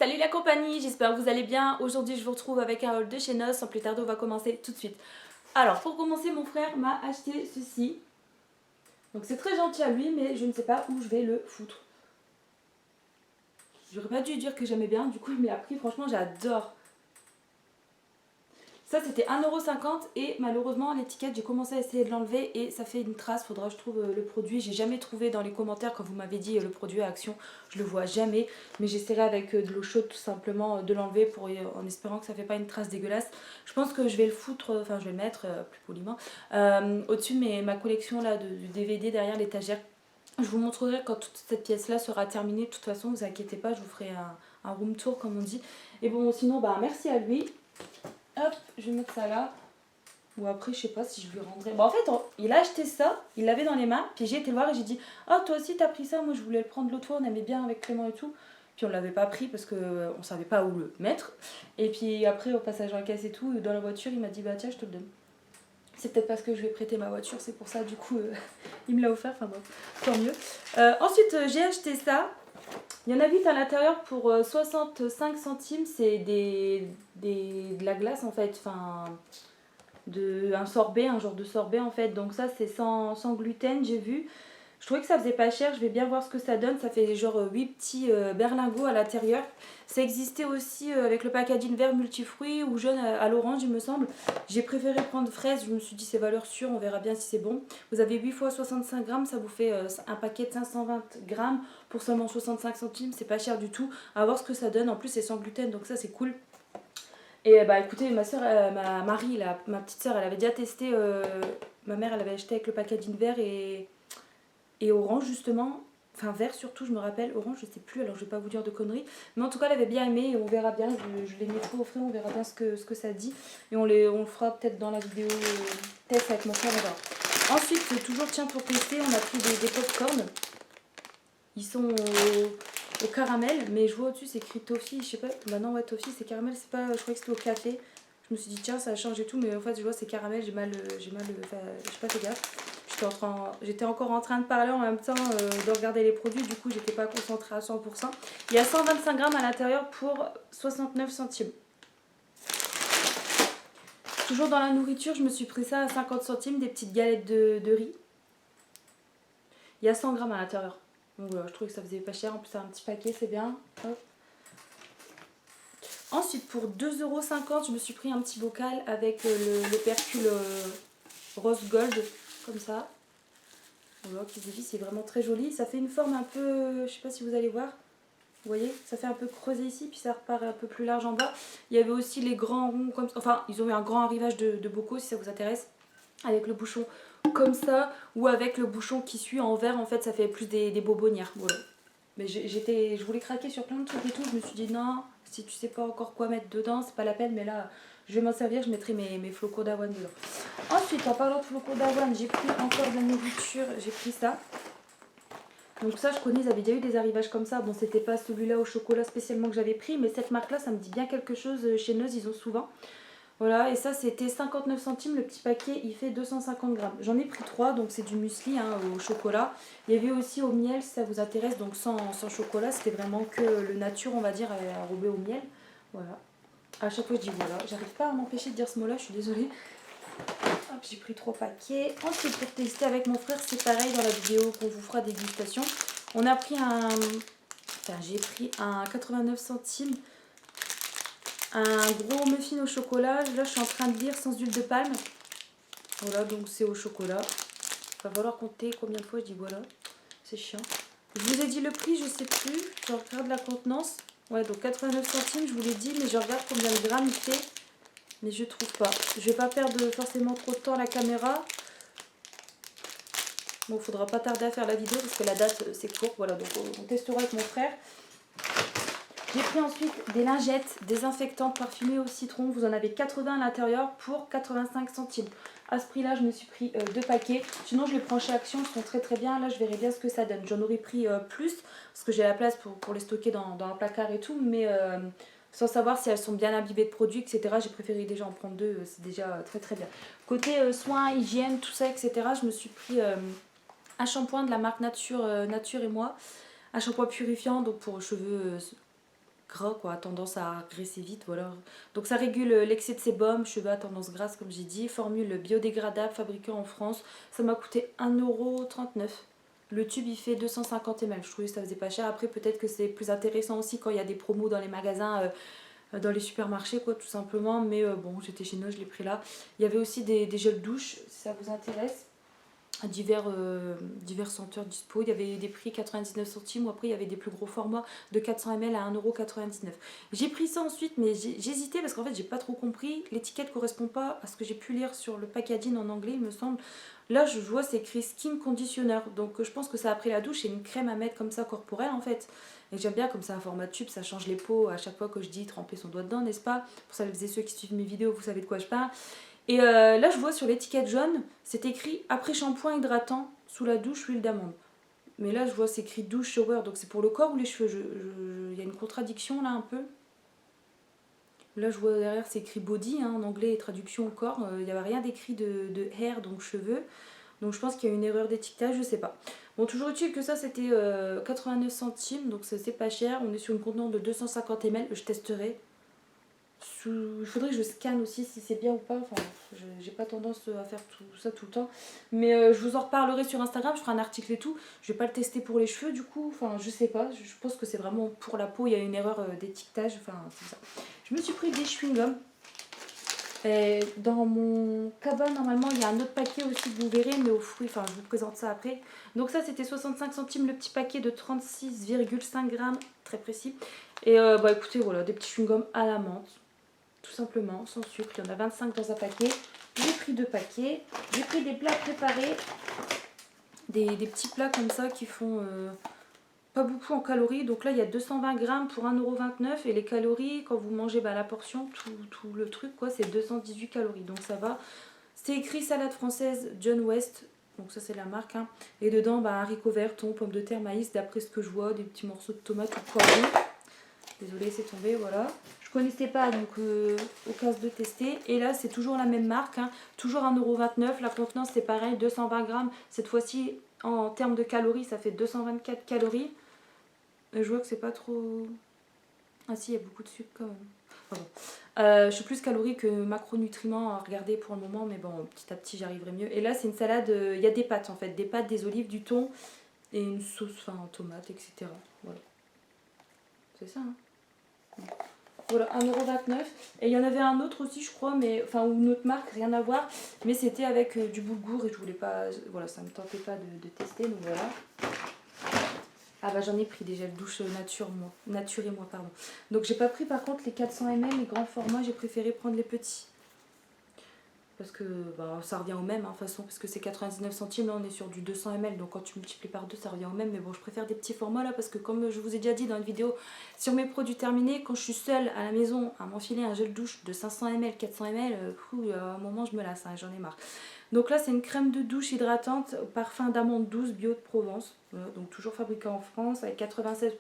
Salut la compagnie, j'espère que vous allez bien. Aujourd'hui je vous retrouve avec un haul de chez NOS. Sans plus tarder on va commencer tout de suite. Alors pour commencer mon frère m'a acheté ceci. Donc c'est très gentil à lui mais je ne sais pas où je vais le foutre. J'aurais pas dû dire que j'aimais bien, du coup il me l'a pris, franchement j'adore. Ça c'était 1,50€ et malheureusement l'étiquette j'ai commencé à essayer de l'enlever et ça fait une trace, faudra que je trouve le produit. J'ai jamais trouvé dans les commentaires quand vous m'avez dit le produit à Action, je le vois jamais. Mais j'essaierai avec de l'eau chaude tout simplement de l'enlever pour en espérant que ça fait pas une trace dégueulasse. Je pense que je vais le foutre, enfin je vais le mettre plus poliment au-dessus de ma collection là du DVD derrière l'étagère. Je vous montrerai quand toute cette pièce là sera terminée. De toute façon vous inquiétez pas, je vous ferai un room tour comme on dit. Et bon sinon bah merci à lui. Hop, je vais mettre ça là. Ou après, je sais pas si je lui rendrai. Bon, en fait, il a acheté ça, il l'avait dans les mains. Puis j'ai été le voir et j'ai dit: ah, toi aussi, t'as pris ça. Moi, je voulais le prendre l'autre fois, on aimait bien avec Clément et tout. Puis on l'avait pas pris parce qu'on savait pas où le mettre. Et puis après, au passage à la caisse et tout, dans la voiture, il m'a dit: bah tiens, je te le donne. C'est peut-être parce que je lui ai prêté ma voiture, c'est pour ça, du coup, il me l'a offert. Enfin bon, tant mieux. Ensuite, j'ai acheté ça. Il y en a 8 à l'intérieur pour 65 centimes. C'est de la glace en fait. Enfin, un sorbet, un genre de sorbet en fait. Donc ça c'est sans gluten, j'ai vu. Je trouvais que ça faisait pas cher, je vais bien voir ce que ça donne. Ça fait genre 8 petits berlingots à l'intérieur. Ça existait aussi avec le packaging vert multifruits ou jaune à l'orange il me semble. J'ai préféré prendre fraise, je me suis dit c'est valeur sûre, on verra bien si c'est bon. Vous avez 8 fois 65 grammes, ça vous fait un paquet de 520 grammes pour seulement 65 centimes. C'est pas cher du tout, à voir ce que ça donne. En plus c'est sans gluten donc ça c'est cool. Et bah écoutez, ma soeur, ma Marie, ma petite soeur, elle avait déjà testé. Ma mère, elle avait acheté avec le packaging vert et orange justement. Enfin vert surtout, je me rappelle. Orange, je sais plus, alors je vais pas vous dire de conneries. Mais en tout cas, elle avait bien aimé et on verra bien. Je les mettrai au frais, on verra bien ce que ça dit. Et on le fera peut-être dans la vidéo test avec mon frère, on verra. Ensuite, toujours tiens pour tester, on a pris des pop-corn. Ils sont au caramel, mais je vois au-dessus c'est écrit toffee, je sais pas, bah non ouais toffee c'est caramel, c'est pas, je croyais que c'était au café. Je me suis dit tiens ça a changé tout, mais en fait je vois c'est caramel, j'ai mal, enfin, j'ai pas fait gaffe. J'étais encore en train de parler en même temps de regarder les produits, du coup j'étais pas concentrée à 100%. Il y a 125 grammes à l'intérieur pour 69 centimes. Toujours dans la nourriture, je me suis pris ça à 50 centimes, des petites galettes de riz. Il y a 100 grammes à l'intérieur. Donc voilà, je trouvais que ça faisait pas cher. En plus, c'est un petit paquet, c'est bien. Hop. Ensuite, pour 2,50 €, je me suis pris un petit bocal avec le percule rose gold, comme ça. Voilà, qui se dévisse, c'est vraiment très joli. Ça fait une forme un peu, je sais pas si vous allez voir. Vous voyez, ça fait un peu creusé ici, puis ça repart un peu plus large en bas. Il y avait aussi les grands ronds comme ça. Enfin, ils ont eu un grand arrivage de bocaux, si ça vous intéresse. Avec le bouchon comme ça, ou avec le bouchon qui suit en verre, en fait, ça fait plus des bonbonnières. Voilà. Mais je voulais craquer sur plein de trucs et tout. Je me suis dit non, si tu sais pas encore quoi mettre dedans, c'est pas la peine. Mais là, je vais m'en servir, je mettrai mes flocons d'avoine dedans. Ensuite, en parlant de flocons d'avoine, j'ai pris encore de la nourriture. J'ai pris ça. Donc ça, je connais, ils avaient déjà eu des arrivages comme ça. Bon, c'était pas celui-là au chocolat spécialement que j'avais pris, mais cette marque-là, ça me dit bien quelque chose. Chez Neuse, ils ont souvent. Voilà, et ça c'était 59 centimes, le petit paquet il fait 250 grammes. J'en ai pris 3, donc c'est du muesli hein, au chocolat. Il y avait aussi au miel si ça vous intéresse, donc sans chocolat, c'était vraiment que le nature on va dire enrobé au miel. Voilà, à chaque fois je dis voilà, j'arrive pas à m'empêcher de dire ce mot là, je suis désolée. Hop, j'ai pris 3 paquets. Ensuite pour tester avec mon frère c'est pareil dans la vidéo qu'on vous fera dégustation. On a pris j'ai pris un 89 centimes. Un gros muffin au chocolat. Là, je suis en train de lire sans huile de palme. Voilà, donc c'est au chocolat. Il va falloir compter combien de fois je dis voilà. C'est chiant. Je vous ai dit le prix, je sais plus. Je regarde la contenance. Ouais, donc 89 centimes, je vous l'ai dit, mais je regarde combien de grammes il fait. Mais je trouve pas. Je vais pas perdre forcément trop de temps à la caméra. Bon, il faudra pas tarder à faire la vidéo parce que la date c'est court. Voilà, donc on testera avec mon frère. J'ai pris ensuite des lingettes désinfectantes parfumées au citron. Vous en avez 80 à l'intérieur pour 85 centimes. À ce prix-là, je me suis pris 2 paquets. Sinon, je les prends chez Action. Ils sont très très bien. Là, je verrai bien ce que ça donne. J'en aurais pris plus parce que j'ai la place pour les stocker dans un placard et tout. Mais sans savoir si elles sont bien imbibées de produits, etc. J'ai préféré déjà en prendre 2. C'est déjà très très bien. Côté soins, hygiène, tout ça, etc. Je me suis pris un shampoing de la marque Nature et moi. Un shampoing purifiant donc pour cheveux gras quoi, a tendance à graisser vite, voilà. Donc ça régule l'excès de sébum, cheveux à tendance grasse comme j'ai dit, formule biodégradable, fabriquée en France. Ça m'a coûté 1,39 €. Le tube il fait 250 ml, je trouvais que ça faisait pas cher. Après peut-être que c'est plus intéressant aussi quand il y a des promos dans les magasins, dans les supermarchés quoi tout simplement. Mais bon j'étais chez nous, je l'ai pris là. Il y avait aussi des gels douche si ça vous intéresse. Divers senteurs dispo. Il y avait des prix 99 centimes ou après il y avait des plus gros formats de 400 ml à 1,99 €. J'ai pris ça ensuite mais j'hésitais parce qu'en fait j'ai pas trop compris. L'étiquette correspond pas à ce que j'ai pu lire sur le packaging en anglais il me semble. Là je vois c'est écrit skin conditioner donc je pense que ça après la douche c'est une crème à mettre comme ça corporelle en fait. Et j'aime bien comme ça un format tube, ça change les peaux à chaque fois que je dis tremper son doigt dedans n'est-ce pas. Pour ça les ceux qui suivent mes vidéos vous savez de quoi je parle. Et là, je vois sur l'étiquette jaune, c'est écrit après shampoing hydratant sous la douche, huile d'amande. Mais là, je vois c'est écrit douche shower, donc c'est pour le corps ou les cheveux. Il y a une contradiction là un peu. Là, je vois derrière c'est écrit body hein, en anglais et traduction au corps. Il n'y avait rien d'écrit de hair, donc cheveux. Donc je pense qu'il y a une erreur d'étiquetage, je sais pas. Bon, toujours utile que ça, c'était 89 centimes, donc c'est pas cher. On est sur une contenance de 250 ml, je testerai. Il faudrait que je scanne aussi si c'est bien ou pas. Enfin, j'ai pas tendance à faire tout ça tout le temps. Mais je vous en reparlerai sur Instagram, je ferai un article et tout. Je vais pas le tester pour les cheveux du coup. Enfin, je sais pas. Je pense que c'est vraiment pour la peau. Il y a une erreur d'étiquetage. Enfin, c'est ça. Je me suis pris des chewing-gums. Et dans mon cabane, normalement, il y a un autre paquet aussi que vous verrez, mais aux fruits, enfin, je vous présente ça après. Donc ça, c'était 65 centimes le petit paquet de 36,5 grammes, très précis. Et bah écoutez, voilà, des petits chewing-gums à la menthe. Tout simplement, sans sucre. Il y en a 25 dans un paquet. J'ai pris 2 paquets. J'ai pris des plats préparés. Des petits plats comme ça qui font pas beaucoup en calories. Donc là, il y a 220 grammes pour 1,29 € et les calories, quand vous mangez la portion, tout le truc, quoi, c'est 218 calories. Donc ça va. C'est écrit salade française John West. Donc ça, c'est la marque. Hein. Et dedans, haricots verts, thon, pommes de terre, maïs, d'après ce que je vois, des petits morceaux de tomates ou de poivrons. Désolée, c'est tombé, voilà. Je connaissais pas, donc au cas de tester. Et là, c'est toujours la même marque. Hein. Toujours 1,29 €. La contenance, c'est pareil, 220 grammes. Cette fois-ci, en termes de calories, ça fait 224 calories. Je vois que c'est pas trop... Ah si, il y a beaucoup de sucre quand même. Enfin bon. Je suis plus calories que macronutriments à regarder pour le moment, mais bon, petit à petit, j'arriverai mieux. Et là, c'est une salade, il y a des pâtes en fait. Des pâtes, des olives, du thon et une sauce, enfin, en tomate, etc. Voilà. C'est ça, hein. Voilà, 1,29 €. Et il y en avait un autre aussi, je crois, mais enfin, ou une autre marque, rien à voir. Mais c'était avec du boulgour et je voulais pas. Voilà, ça me tentait pas de tester, donc voilà. Ah bah j'en ai pris des gels douche nature et moi, pardon. Donc j'ai pas pris par contre les 400 ml, les grands formats, j'ai préféré prendre les petits. Parce que ça revient au même, hein, de toute façon, parce que c'est 99 centimes, là on est sur du 200 ml, donc quand tu multiplies par 2 ça revient au même, mais bon je préfère des petits formats là, parce que comme je vous ai déjà dit dans une vidéo sur mes produits terminés, quand je suis seule à la maison à m'enfiler un gel douche de 500 ml, 400 ml, à un moment je me lasse, hein, j'en ai marre. Donc là c'est une crème de douche hydratante au parfum d'amande douce bio de Provence, donc toujours fabriquée en France avec 96%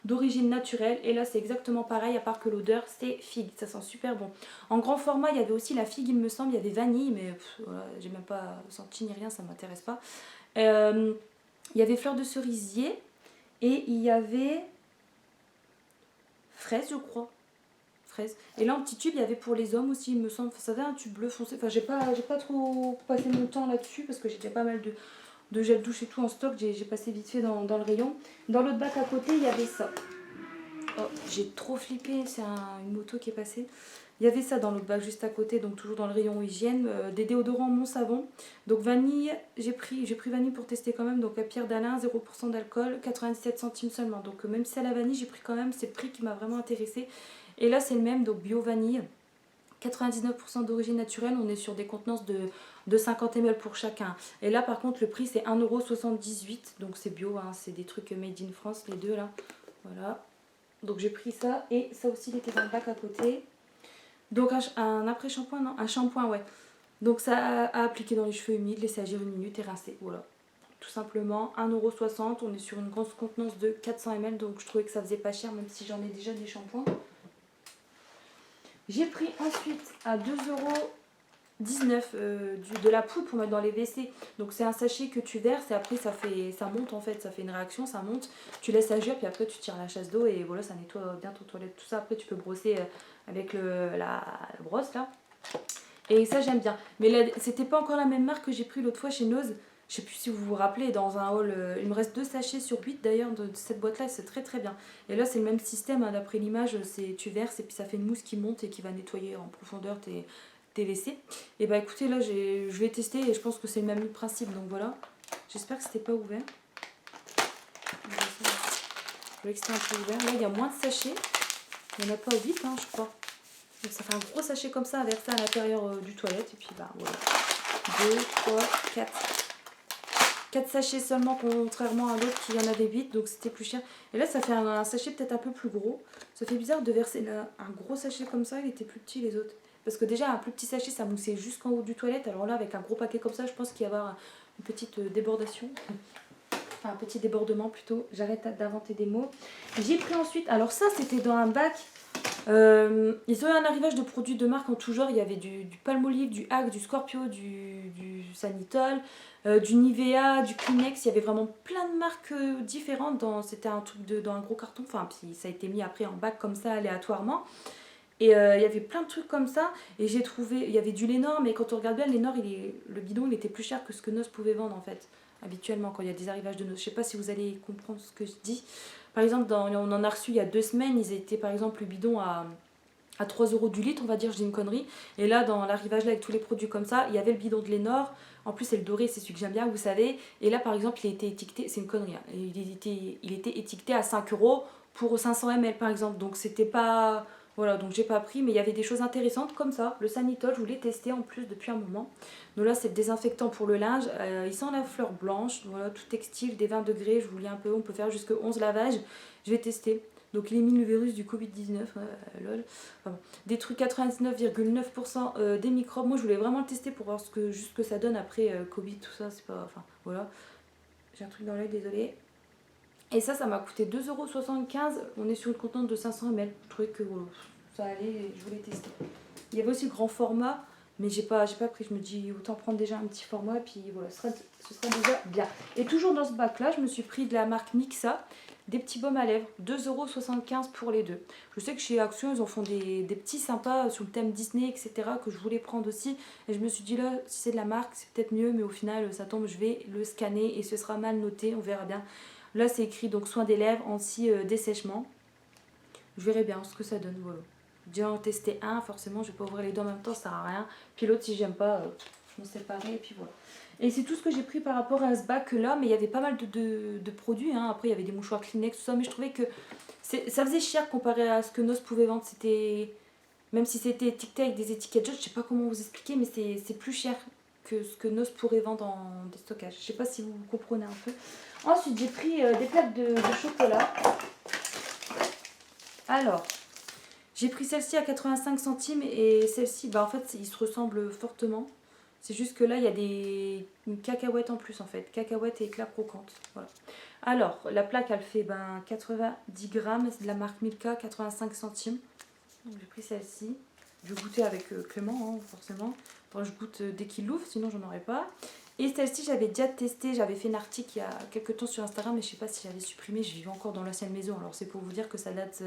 d'origine naturelle. Et là c'est exactement pareil à part que l'odeur c'est figue, ça sent super bon. En grand format il y avait aussi la figue il me semble, il y avait vanille mais voilà, j'ai même pas senti ni rien, ça m'intéresse pas. Il y avait fleur de cerisier et il y avait fraise je crois. Fraise. Et là en petit tube il y avait pour les hommes aussi il me semble, ça avait un tube bleu foncé, enfin j'ai pas trop passé mon temps là-dessus parce que j'ai déjà pas mal de gel douche et tout en stock, j'ai passé vite fait dans le rayon. Dans l'autre bac à côté il y avait ça. Oh, j'ai trop flippé, c'est une moto qui est passée. Il y avait ça dans l'autre bac juste à côté, donc toujours dans le rayon hygiène, des déodorants Mon Savon. Donc vanille, j'ai pris vanille pour tester quand même, donc à Pierre d'Alain, 0% d'alcool, 97 centimes seulement. Donc même si c'est la vanille, j'ai pris quand même, c'est le prix qui m'a vraiment intéressé. Et là c'est le même, donc bio vanille, 99% d'origine naturelle, on est sur des contenances de 50 ml pour chacun. Et là par contre le prix c'est 1,78 €, donc c'est bio, hein, c'est des trucs made in France les deux là. Voilà. Donc j'ai pris ça et ça aussi il était dans le bac à côté. Donc un après-shampoing, non, un shampoing, ouais. Donc ça à appliquer dans les cheveux humides, laisser agir 1 minute et rincer. Voilà. Tout simplement 1,60 €. On est sur une grosse contenance de 400 ml, donc je trouvais que ça faisait pas cher même si j'en ai déjà des shampoings. J'ai pris ensuite à 2,19 € 19 de la poudre pour mettre dans les WC. Donc c'est un sachet que tu verses et après ça monte en fait, ça fait une réaction, ça monte. Tu laisses agir puis après tu tires la chasse d'eau et voilà, ça nettoie bien ton toilette, tout ça. Après tu peux brosser avec la brosse là. Et ça j'aime bien. Mais là, c'était pas encore la même marque que j'ai pris l'autre fois chez Nose. Je sais plus si vous vous rappelez, dans un haul, il me reste 2 sachets sur 8 d'ailleurs de cette boîte là, c'est très très bien. Et là c'est le même système, hein, d'après l'image, c'est tu verses et puis ça fait une mousse qui monte et qui va nettoyer en profondeur tes WC. Et bah écoutez, là je vais tester et je pense que c'est le même principe, donc voilà. J'espère que c'était pas ouvert. Je voulais que c'était un peu ouvert. Là il y a moins de sachets, il n'y en a pas 8 hein, je crois. Donc ça fait un gros sachet comme ça à verser à l'intérieur du toilette et puis bah voilà. 2, 3, 4. 4 sachets seulement, contrairement à l'autre qui en avait 8, donc c'était plus cher. Et là, ça fait un sachet peut-être un peu plus gros. Ça fait bizarre de verser un gros sachet comme ça, il était plus petit les autres. Parce que déjà, un plus petit sachet, ça moussait jusqu'en haut du toilette. Alors là, avec un gros paquet comme ça, je pense qu'il va y avoir une petite débordation. Enfin, un petit débordement plutôt. J'arrête d'inventer des mots. J'ai pris ensuite, alors ça, c'était dans un bac. Ils ont eu un arrivage de produits de marque en tout genre. Il y avait du Palmolive, du Axe, du Scorpio, du Sanitol, du Nivea, du Kleenex. Il y avait vraiment plein de marques différentes. C'était un truc dans un gros carton. Enfin, puis ça a été mis après en bac comme ça aléatoirement. Et il y avait plein de trucs comme ça. Et j'ai trouvé, il y avait du Lénor, mais quand on regarde bien, Lénor, le bidon, il était plus cher que ce que Nos pouvait vendre en fait. Habituellement, quand il y a des arrivages de Nos. Je sais pas si vous allez comprendre ce que je dis. Par exemple, on en a reçu il y a 2 semaines, ils étaient par exemple le bidon à 3 euros du litre, on va dire, je dis une connerie. Et là, dans l'arrivage là avec tous les produits comme ça, il y avait le bidon de Lénor. En plus, c'est le doré, c'est celui que j'aime bien, vous savez. Et là, par exemple, il a été étiqueté, c'est une connerie, hein. Il était étiqueté à 5 euros pour 500 ml par exemple. Donc c'était pas. Voilà, donc j'ai pas pris, mais il y avait des choses intéressantes comme ça. Le Sanitol, je voulais tester en plus depuis un moment. Donc là, c'est le désinfectant pour le linge. Il sent la fleur blanche, voilà, tout textile, des 20 degrés. Je vous lis un peu, on peut faire jusque 11 lavages. Je vais tester. Donc il élimine le virus du Covid-19, lol. Enfin, détruit 99,9% des microbes. Moi je voulais vraiment le tester pour voir juste ce que ça donne après Covid, tout ça, c'est pas. Enfin voilà. J'ai un truc dans l'œil, désolé. Et ça m'a coûté 2,75 €. On est sur une contenance de 500 ml. Je trouvais que voilà, ça allait, je voulais tester. Il y avait aussi le grand format, mais j'ai pas pris. Je me dis autant prendre déjà un petit format, et puis voilà, ce serait déjà bien. Et toujours dans ce bac là, je me suis pris de la marque Mixa, des petits baumes à lèvres, 2,75 € pour les deux. Je sais que chez Action, ils en font des petits sympas sur le thème Disney, etc., que je voulais prendre aussi. Et je me suis dit là, si c'est de la marque, c'est peut-être mieux, mais au final, ça tombe, je vais le scanner et ce sera mal noté, on verra bien. Là, c'est écrit donc soin des lèvres, anti-dessèchement. Je verrai bien ce que ça donne, voilà. J'ai en testé un, forcément, je vais pas ouvrir les deux en même temps, ça sert à rien. Puis l'autre, si j'aime pas, je m'en séparer, et puis voilà. Et c'est tout ce que j'ai pris par rapport à ce bac là, mais il y avait pas mal de produits, hein. Après il y avait des mouchoirs Kleenex, tout ça, mais je trouvais que ça faisait cher comparé à ce que Nos pouvait vendre. C'était, même si c'était étiqueté avec des étiquettes jaunes, je sais pas comment vous expliquer, mais c'est plus cher que ce que Nos pourrait vendre en déstockage. Je sais pas si vous comprenez un peu. Ensuite j'ai pris des plaques de chocolat. Alors, j'ai pris celle-ci à 85 centimes et celle-ci, bah en fait, ils se ressemblent fortement. C'est juste que là, il y a une cacahuète en plus en fait. Cacahuète et éclat croquante. Voilà. Alors, la plaque, elle fait 90 grammes. C'est de la marque Milka, 85 centimes. Donc j'ai pris celle-ci. Je vais goûter avec Clément, hein, forcément. Faudra que je goûte dès qu'il l'ouvre, sinon j'en aurais pas. Et celle-ci, j'avais déjà testé, j'avais fait un article il y a quelques temps sur Instagram, mais je sais pas si j'avais supprimé, je vivais encore dans l'ancienne maison, alors c'est pour vous dire que ça date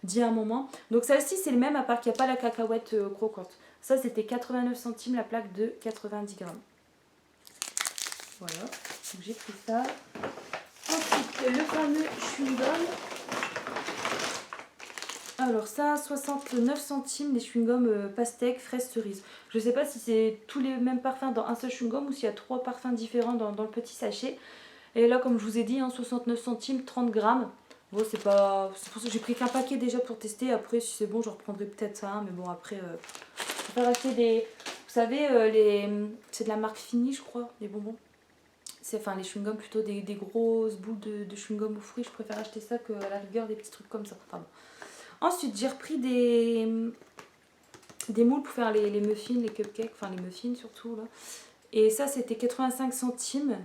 d'il y a un moment. Donc celle-ci, c'est le même, à part qu'il n'y a pas la cacahuète croquante. Ça, c'était 89 centimes la plaque de 90 grammes. Voilà, donc j'ai pris ça. Ensuite, le fameux chewing-gum. Alors ça, 69 centimes les chewing-gums pastèque, fraise, cerise. Je sais pas si c'est tous les mêmes parfums dans un seul chewing-gum ou s'il y a 3 parfums différents dans le petit sachet. Et là, comme je vous ai dit, hein, 69 centimes, 30 grammes. Bon, c'est pas... C'est pour ça que j'ai pris qu'un paquet déjà pour tester. Après, si c'est bon, je reprendrai peut-être ça. Hein, mais bon, après, je vais acheter des... Vous savez, c'est de la marque Fini, je crois, les bonbons. Enfin, les chewing-gums, plutôt des grosses boules de chewing-gum aux fruits. Je préfère acheter ça qu'à la rigueur des petits trucs comme ça. Enfin, bon. Ensuite, j'ai repris des moules pour faire les muffins, les cupcakes, enfin les muffins surtout là. Et ça, c'était 85 centimes.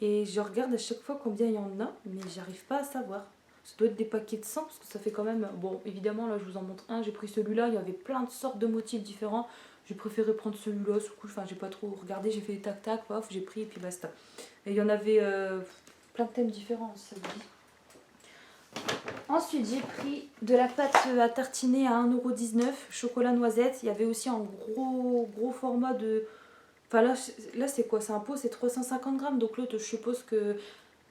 Et je regarde à chaque fois combien il y en a, mais j'arrive pas à savoir. Ça doit être des paquets de 100 parce que ça fait quand même... Bon, évidemment, là, je vous en montre un. J'ai pris celui-là, il y avait plein de sortes de motifs différents. J'ai préféré prendre celui-là, enfin j'ai pas trop regardé, j'ai fait tac tac, paf, j'ai pris et puis basta. Et il y en avait plein de thèmes différents, ça vous dit. Ensuite, j'ai pris de la pâte à tartiner à 1,19 €, chocolat noisette. Il y avait aussi un gros format de... Enfin là c'est quoi? C'est un pot, c'est 350 grammes. Donc l'autre, je suppose que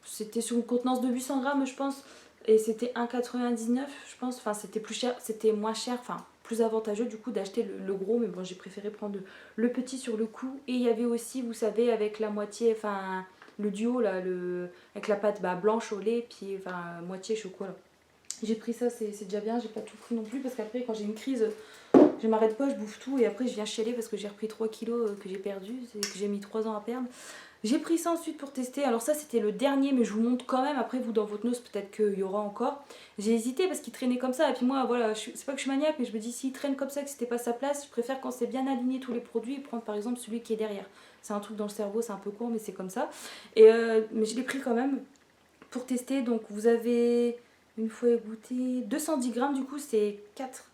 c'était sur une contenance de 800 grammes, je pense. Et c'était 1,99 €, je pense. Enfin, c'était plus cher, c'était moins cher, enfin plus avantageux du coup d'acheter le gros. Mais bon, j'ai préféré prendre le petit sur le coup. Et il y avait aussi, vous savez, avec la moitié, enfin le duo là, avec la pâte blanche au lait, puis enfin moitié chocolat. J'ai pris ça, c'est déjà bien, j'ai pas tout pris non plus parce qu'après quand j'ai une crise, je m'arrête pas, je bouffe tout et après je viens chialer parce que j'ai repris 3 kilos que j'ai perdu, que j'ai mis 3 ans à perdre. J'ai pris ça ensuite pour tester, alors ça c'était le dernier mais je vous montre quand même, après vous dans votre nose peut-être qu'il y aura encore. J'ai hésité parce qu'il traînait comme ça et puis moi voilà, c'est pas que je suis maniaque mais je me dis s'il traîne comme ça que c'était pas sa place, je préfère quand c'est bien aligné tous les produits prendre par exemple celui qui est derrière. C'est un truc dans le cerveau, c'est un peu court mais c'est comme ça. Mais je l'ai pris quand même pour tester, donc vous avez... Une fois goûté, 210 grammes, du coup c'est 4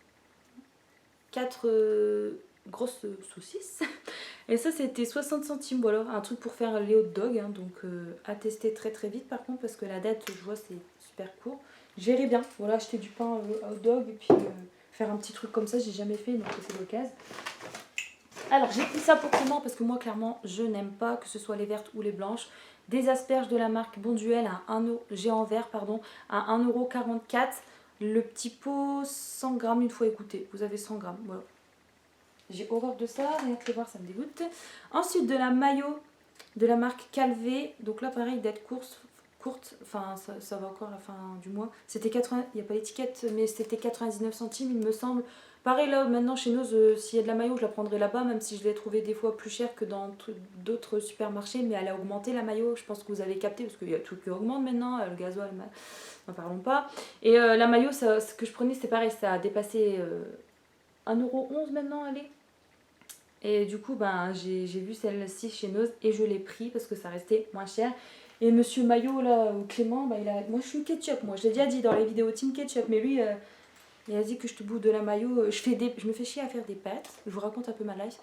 grosses saucisses. Et ça c'était 60 centimes, voilà, un truc pour faire les hot dogs, hein, donc à tester très très vite par contre parce que la date je vois c'est super court. Je verrai bien, voilà, acheter du pain à hot dog et puis faire un petit truc comme ça, j'ai jamais fait donc c'est l'occasion. Alors j'ai pris ça pour comment? Parce que moi clairement je n'aime pas que ce soit les vertes ou les blanches. Des asperges de la marque Bonduelle à 1 euro, géant vert pardon, à 1,44 €. Le petit pot 100 grammes une fois écouté. Vous avez 100 grammes, voilà. J'ai horreur de ça, rien que les voir ça me dégoûte. Ensuite de la mayo de la marque Calvé. Donc là pareil date courte, enfin ça va encore à la fin du mois. C'était 80, il n'y a pas l'étiquette mais c'était 99 centimes il me semble. Pareil là maintenant chez nous s'il y a de la mayo je la prendrai là-bas même si je l'ai trouvé des fois plus cher que dans d'autres supermarchés mais elle a augmenté la mayo, je pense que vous avez capté parce qu'il y a tout qui augmente maintenant, le gasoil n'en parlons pas. Et la mayo ce que je prenais c'était pareil, ça a dépassé 1,11 € maintenant elle est. Et du coup j'ai vu celle-ci chez Noz et je l'ai pris parce que ça restait moins cher. Et monsieur Maillot là, ou Clément, moi je suis ketchup, moi je l'ai déjà dit dans les vidéos team ketchup, mais lui il a dit que je te bouffe de la mayo, je me fais chier à faire des pâtes, je vous raconte un peu ma life.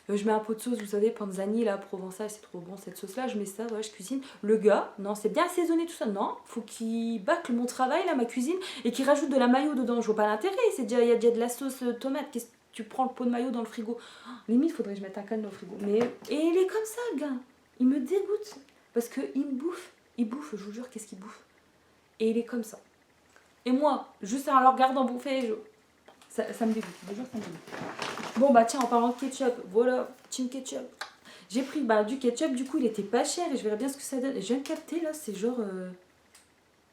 Je mets un pot de sauce, vous savez, panzani là, provençal, c'est trop bon cette sauce là, je mets ça, ouais, je cuisine. Le gars, non, c'est bien assaisonné tout ça, non, faut qu'il bâcle mon travail là, ma cuisine, et qu'il rajoute de la mayo dedans, je vois pas l'intérêt, il y a déjà de la sauce tomate, qu'est-ce que tu prends le pot de mayo dans le frigo? Oh, limite, faudrait que je mette un canne dans le frigo. Et il est comme ça, le gars, il me dégoûte, parce qu'il me bouffe, je vous jure, qu'est-ce qu'il bouffe? Et il est comme ça. Et moi, juste en le regardant bouffer, ça me dégoûte, je vous jure, ça me dégoûte. Bon tiens, en parlant de ketchup, voilà, team ketchup. J'ai pris du ketchup, du coup il était pas cher et je verrai bien ce que ça donne. Et je viens de capter là, c'est genre...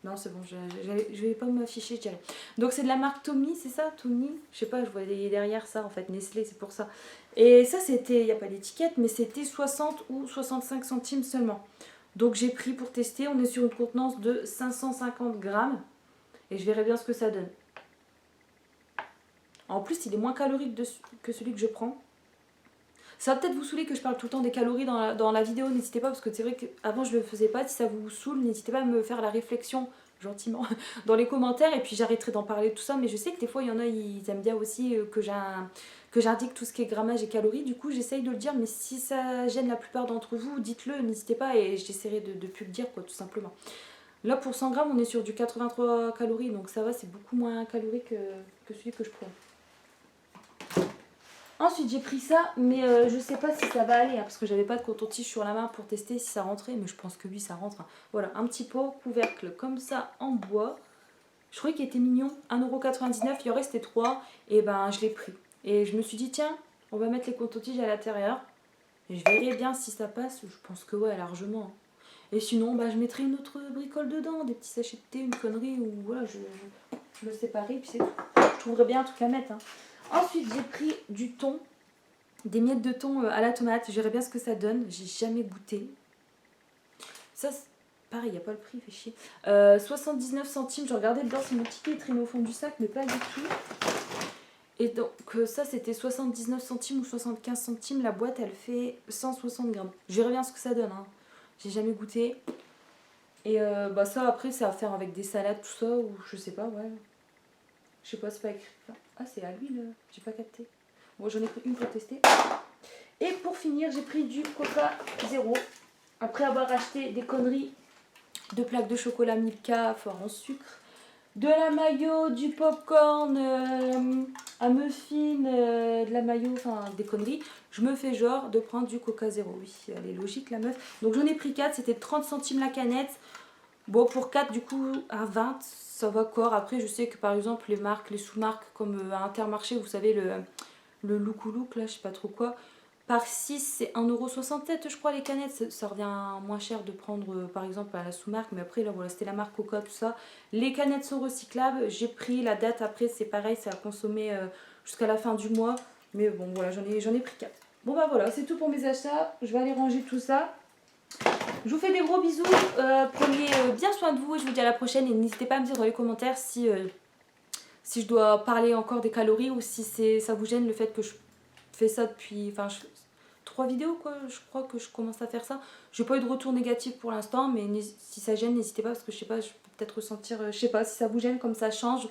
Non c'est bon, je vais pas m'afficher, je dirais. Donc c'est de la marque Tommy, c'est ça? Tommy? Je sais pas, je voyais derrière ça en fait, Nestlé, c'est pour ça. Et ça c'était, il n'y a pas d'étiquette, mais c'était 60 ou 65 centimes seulement. Donc j'ai pris pour tester, on est sur une contenance de 550 grammes. Et je verrai bien ce que ça donne. En plus, il est moins calorique que celui que je prends. Ça va peut-être vous saouler que je parle tout le temps des calories dans la vidéo, n'hésitez pas, parce que c'est vrai qu'avant je le faisais pas. Si ça vous saoule, n'hésitez pas à me faire la réflexion gentiment dans les commentaires et puis j'arrêterai d'en parler de tout ça. Mais je sais que des fois il y en a, ils aiment bien aussi que j'indique tout ce qui est grammage et calories. Du coup j'essaye de le dire, mais si ça gêne la plupart d'entre vous, dites-le, n'hésitez pas et j'essaierai de plus le dire quoi, tout simplement. Là pour 100 grammes on est sur du 83 calories, donc ça va, c'est beaucoup moins calorique que celui que je prends. Ensuite j'ai pris ça, mais je sais pas si ça va aller, hein, parce que j'avais pas de coton-tige sur la main pour tester si ça rentrait, mais je pense que oui ça rentre. Hein. Voilà, un petit pot, couvercle comme ça en bois. Je trouvais qu'il était mignon, 1,99 €, il en restait 3, et je l'ai pris. Et je me suis dit tiens, on va mettre les coton-tiges à l'intérieur, et je verrai bien si ça passe, je pense que ouais, largement. Et sinon, je mettrai une autre bricole dedans, des petits sachets de thé, une connerie, ou voilà, je le séparerai, puis c'est tout. Je trouverai bien un truc à mettre. Hein. Ensuite, j'ai pris du thon, des miettes de thon à la tomate. Je verrai bien ce que ça donne. J'ai jamais goûté. Ça, pareil, il n'y a pas le prix, fait chier. 79 centimes. Je regardais dedans, c'est mon ticket, il traîne au fond du sac, mais pas du tout. Et donc, ça, c'était 79 centimes ou 75 centimes. La boîte, elle fait 160 grammes. Je verrai bien ce que ça donne. Hein. J'ai jamais goûté. Et ça, après, c'est à faire avec des salades, tout ça, ou je sais pas, ouais. Je sais pas, c'est pas écrit. Ah, c'est à l'huile, j'ai pas capté. Bon, j'en ai pris une pour tester. Et pour finir, j'ai pris du Coca Zéro. Après avoir acheté des conneries, 2 plaques de chocolat Milka fort en sucre, de la mayo, du popcorn, un muffin, de la mayo, enfin des conneries. Je me fais genre de prendre du Coca Zéro. Oui, elle est logique la meuf. Donc j'en ai pris 4, c'était 30 centimes la canette. Bon, pour 4 du coup à 20, ça va encore. Après, je sais que par exemple les marques, les sous-marques comme à Intermarché, vous savez le Look ou Look, là, je sais pas trop quoi. Par 6, c'est 1,67€ je crois les canettes. Ça revient moins cher de prendre par exemple à la sous-marque. Mais après, là, voilà, c'était la marque Coca, tout ça. Les canettes sont recyclables. J'ai pris la date après, c'est pareil, ça a consommé jusqu'à la fin du mois. Mais bon, voilà, j'en ai pris 4. Bon, bah voilà, c'est tout pour mes achats. Je vais aller ranger tout ça. Je vous fais des gros bisous. Prenez bien soin de vous et je vous dis à la prochaine. Et n'hésitez pas à me dire dans les commentaires si je dois parler encore des calories ou si ça vous gêne le fait que je fais ça depuis 3 vidéos quoi, je crois que je commence à faire ça. Je n'ai pas eu de retour négatif pour l'instant, mais si ça gêne, n'hésitez pas parce que je sais pas, je peux peut-être ressentir, je sais pas, si ça vous gêne comme ça change,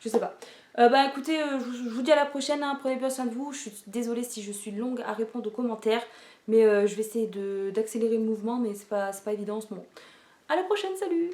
je sais pas. Bah écoutez, je vous dis à la prochaine, hein, prenez bien soin de vous. Je suis désolée si je suis longue à répondre aux commentaires, mais je vais essayer d'accélérer le mouvement, mais c'est pas évident en ce moment. À la prochaine, salut!